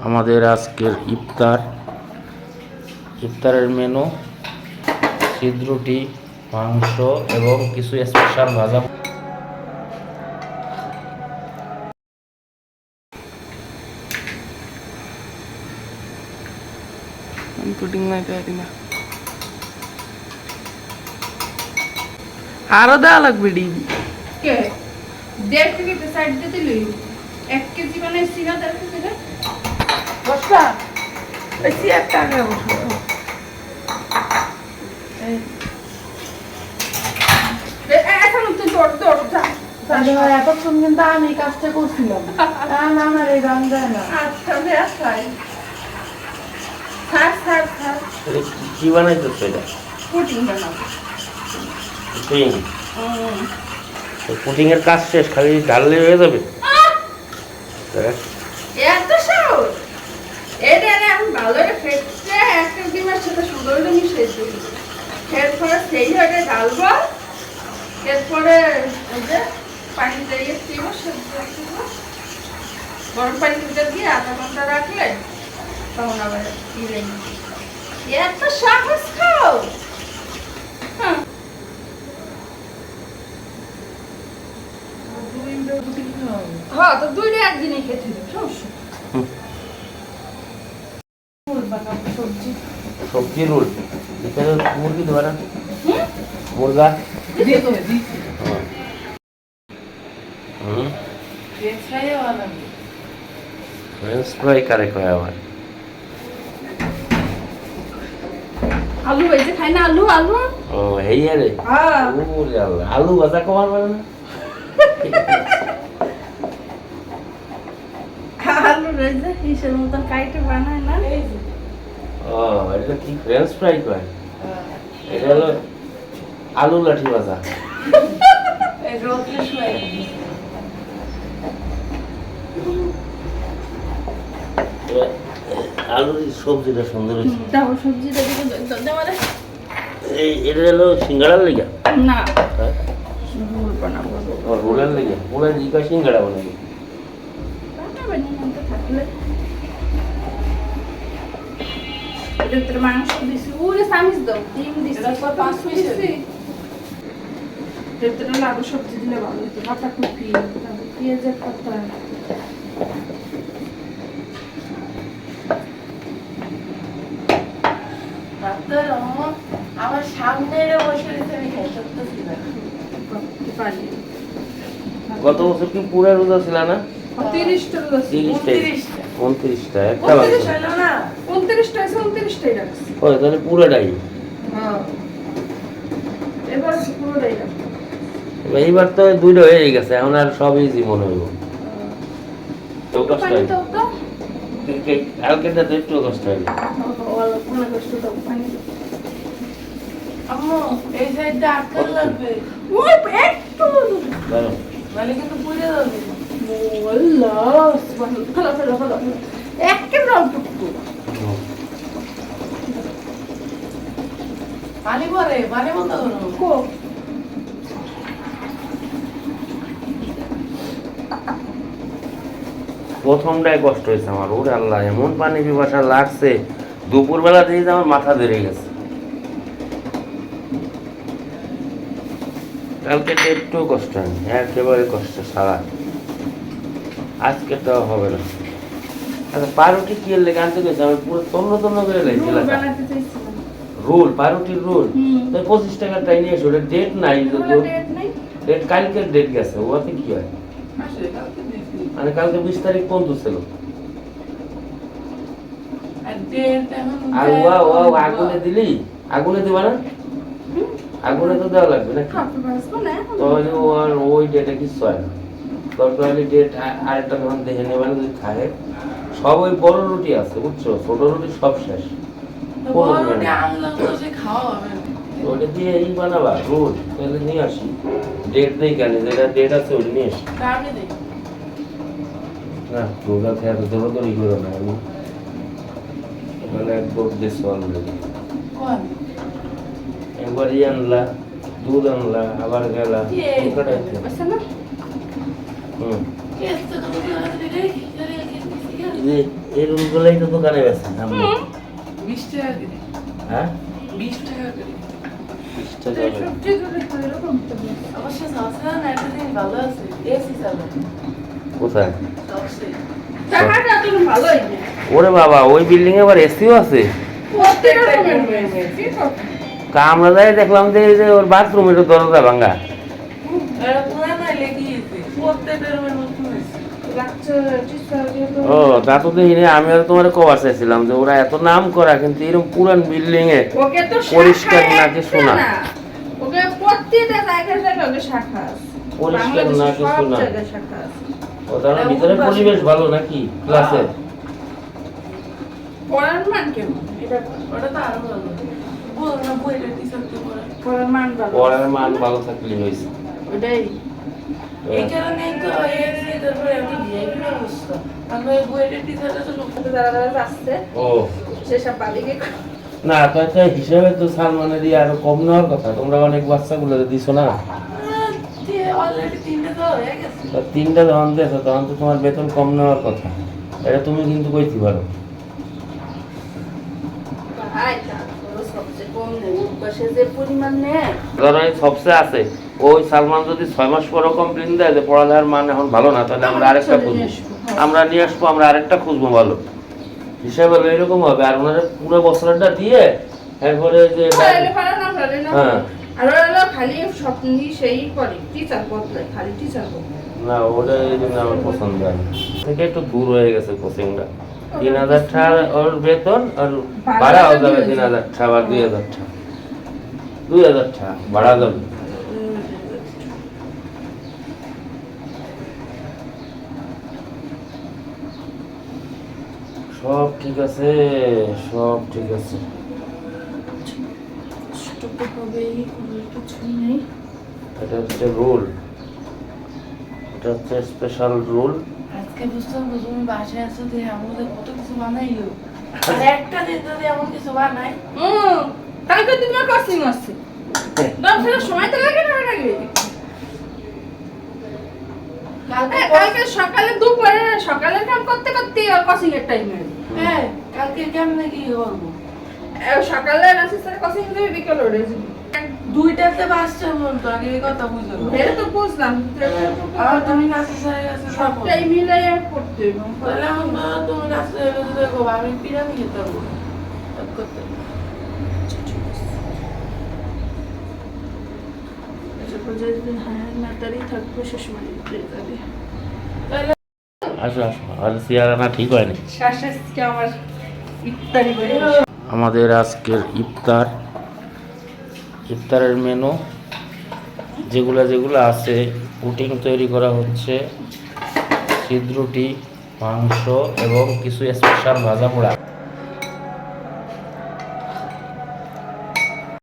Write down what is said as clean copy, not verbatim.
আমাদের আজকের ইফতারের মেনু শীত রুটি, মাংস এবং কিছু স্পেশাল ভাজা। আরো দেওয়া লাগবে ডিম। কে 1.5 কেজি সাইড দিতে লই 1 কেজি বানাইছি না 1.5 কেজি না বসটা বেশি একটা আগে বসো। এখন তুই দৌড় যা। এতক্ষণ কিন্তু আমি কাজটা করছিলাম। আমার এই গান দেয় না। আচ্ছা থাক কি বানাইতেছো এটা? পুডিং বানাবো। পুডিং? পুডিং এর কাজ শেষ, খালি ঢাললে হয়ে যাবে? এত সহজ। এটা আমি ভালো করে ফেটে একটা ডিমের সাথে সুন্দর করে মিশিয়ে দিই। এরপরে সেই ভাবে ঢালবো। এরপরে যে পানি দিয়ে দিব, গরম পানি দিয়ে 1/2 ঘন্টা রাখলে তখন আবার দিয়ে এত সহজ খাও। হ্যাঁ তো 2টা একদিনই খেতে হবে, সমস্যা সবজি রোল এখানে মুরগি দেওয়া না, মুরগা ফ্রেঞ্চ ফ্রাই কারে কয় আবার? আলু এই যে খাই না, আলু ও এই আরে হ্যাঁ ওরে আল্লাহ, আলু ভাজা কমার মানে না? আলু রয়েছে হিসের মতন কাইটে বানায় না। ও এটা কি ফ্রেঞ্চ ফ্রাই কয়? এটা হলো আলু লাঠি ভাজা। আলুর সবজিটা সুন্দর হয়েছে। দাও সবজিটা দিকে দেওয়ালে এটা হলো সিঙ্গাড়ার লেগে না রোল বানাবো। রোলের লেগে রোলের ই কয় সিঙ্গাড়া বানাবো। থাকলে এটাতে মাংস দিছি, ওরে সামিস দাও, ডিম দিছি, 5 পিস দিছি। এটাতে আলু সবজি দিলে ভালো হতো, বাঁধাকপি, পেঁয়াজের পাতা। আমার সামনে বসে রয়েছে, আমি খাই করতেছি না। গত বছর কি পুরা রোজা ছিল না? 30টা রোজা ছিল। 29টা একটা লাগবে। 29টা আছে, 29টাই রাখছি। ও তাহলে পুরোটাই। হ্যাঁ এবার পুরোটাই রাখছি। এইবার তো 2টা হয়ে গেছে, এখন আর সব ইজি মনে হইব। তো কষ্ট হয় কালকেটা তো একটু কষ্ট হয়। আম্মু এই সাইডটা আটকান লাগবে, ওই একটু জানো মানে কিন্তু পুড়ে যাবে। আল্লাহ সুবহানাল্লাহ, হলো একেবারে অল্প একটু। পানি পরে পানি বন্ধ করো। কো প্রথমটাই কষ্ট হয়েছে আমার। ওরে আল্লাহ, এমন পানি পিপাসা লাগছে, দুপুরবেলা থেকে আমার মাথা ধরে গেছে। কালকে একটু কষ্ট হয়নি, একেবারে কষ্ট সারা। আজকে তো হবে না। আচ্ছা পাউরুটি কি এর লেগে আনতে গেছে? আমি পুরো তন্ন করে লেগেছিলাম। বানাতে চাইছিলাম রোল, পাউরুটির রোল। তাই 25 টাকার টাই নিয়ে এসো, ওটা ডেট নাই। ডেট নাই, ডেট কালকের ডেট গেছে, ওতে কি হয়? আসলে কালকে দিছি মানে কালকে 20 তারিখ পর্যন্ত ছিল। আর ডেট এখন আর আগুনে দিলি, আগুনে দিবা না? আগুনে তো দেওয়া লাগবে নাকি? খাতে বাসবো না তাহলে ওই ডেটে কিছু হয় না। দরকার হলে ডেট আরেকটা যখন দেখে নেবেন, যদি খায় সব ওই বড় রুটি আছে বুঝছো, ছোট রুটি সব শেষ। বড়টি আনলাম তো সে খাওয়া হবে না। ওটা দিয়ে এই বানাবা রোল, তাহলে নিয়ে আসি। ডেট নেই কেন, যেটা ডেট আছে ওটা নিয়ে আসি। কারণে দেই না রোগা খেয়ে এত দৌড়াদৌড়ি করো না। আমি মানে একবার দেশে অলরেডি কোন একবার আনলা, দুধ আনলা, আবার গেলা। আচ্ছা না হুম কেস তো তুমি দিলে এই যে এই রুমগুলোই তো দোকানে বেছেন আপনি। 20 টাকা করে। হ্যাঁ 20 টাকা করে। 20 টাকা করে। সত্যি করে তো এরকম তো না। অবশ্য সাসরা না একটা দিন ভালো আছে। এসি চালা। কোথায়? সবচেয়ে টাকাটা তো ভালোই না। ওরে বাবা, ওই বিল্ডিং এ আবার এসিও আছে। প্রত্যেকটা রুমের রয়েছে। কি কথা? আমরা যাই দেখলাম যে এই যে ওর বাথরুমের দরজা ভাঙা। এরা পুরানা লেগেছে। প্রত্যেকটা রুমের নতুন হয়েছে। লেকচার টিচার দিয়ে ও তা তো দেখিনি, আমি আর তোমার কবার চাইছিলাম যে ওরা এত নাম করা কিন্তু এরকম পুরান বিল্ডিং এ ওকে তো পরিষ্কার শাখায় না একটা কিছু না। ওকে প্রত্যেকটা জায়গায় জায়গায় ওকে শাখা আছে। পরিষ্কার না বাংলাদেশে কিছু সব না। জায়গায় শাখা আছে। ও তার ভিতরে পরিবেশ ভালো নাকি ক্লাসে? পড়ার মান কেমন? এটা ওটা তো আরো ভালো। বল না বইটা টিচার তো পড়া। পড়ার মান ভালো। পড়ার মান ভালো থাকলে হয়েছে। ওটাই। এই কারণেই তো এসি তারপরে এত ভিআইপি ব্যবস্থা। আমরা বইটা টিচারটা তো সব যারা যারা যাচ্ছে ও সেসব বাদিকে না, তো একটা হিসাবে তো সালমানের আরো কম নেওয়ার কথা। তোমরা অনেক বাচ্চাগুলো দিছো না, অলরেডি 3টা তো হয়ে গেছে। তা 3টা যখন দিয়েছো তখন তো তোমার বেতন কম নেওয়ার কথা। এটা তুমি কিন্তু কইতে পারো। ভাই তারপরে সবচেয়ে কম নেই পাশে যে পরিমাণ নেয় ধরো এই সবচেয়ে আছে, ওই সালমান যদি 6 মাস পরও কমপ্লেন দেয় যে পড়ালেখার মান এখন ভালো না, তাহলে আমরা আরেকটা খুঁজবো। আমরা নিয়ে আসবো, আমরা আরেকটা খুঁজবো ভালো হিসাবে হলো এরকম হবে। আর ওনারা পুরো বছরটা দিয়ে এরপরে যে পড়ালে পারে না পারে না হ্যাঁ। আর ওরা খালি স্বপ্নই সেই করে টিচার বদলায় খালি টিচার বদলায় না, ওটা এই জন্য আমার পছন্দ হয় না। থেকে একটু দূর হয়ে গেছে কোচিংটা। 3000 টাকা ওর বেতন আর ভাড়াও যাবে 3000 টাকা বা 2000 টাকা। 2000 টাকা ভাড়া যাবে। সব ঠিক আছে, সব ঠিক আছে। কষ্ট তো হবেই কোনো কিছুই নেই এটা হচ্ছে রুল, এটা হচ্ছে স্পেশাল রুল। আজকে বুঝতাম তো তুমি বাসায় আছো যে আমাদের কত কিছু বানাইলো। আর একটা দিন যদি এমন কিছু বানাই কালকে তোমার কোচিং আছে দশটা সময় তো লাগে না লাগে কালকে সকালে দুপুরে সকালের কাম করতে করতে কোচিং এর টাইম হয়ে হ্যাঁ কালকে কেমনে কি করবো? সকালে রাসিসের কোচিং দেবে বিকেলে উঠে যাবে 2টাতে বাসটা বলতো আগে এই কথা বুঝলো। এটা তো বুঝলাম আর তুমি নাচি স্যারের কাছে যাবো। সবটাই মিলাই করতে হবে তাহলে এখন তো তুমি নাচতে কাছে দেখো আমি বিরিয়ানি খেতে পারবো না। এক করতে হবে। তাহলে আসো আসো, আর সিয়ারানা ঠিক হয়নি। শাশুড়িকে আমার ইফতারি করে আমাদের আজকের ইফতারের মেনু যেগুলো যেগুলো আছে, পুডিং তৈরি করা হচ্ছে, সিদ্ধ রুটি, মাংস এবং কিছু স্পেশাল ভাজা পোড়া।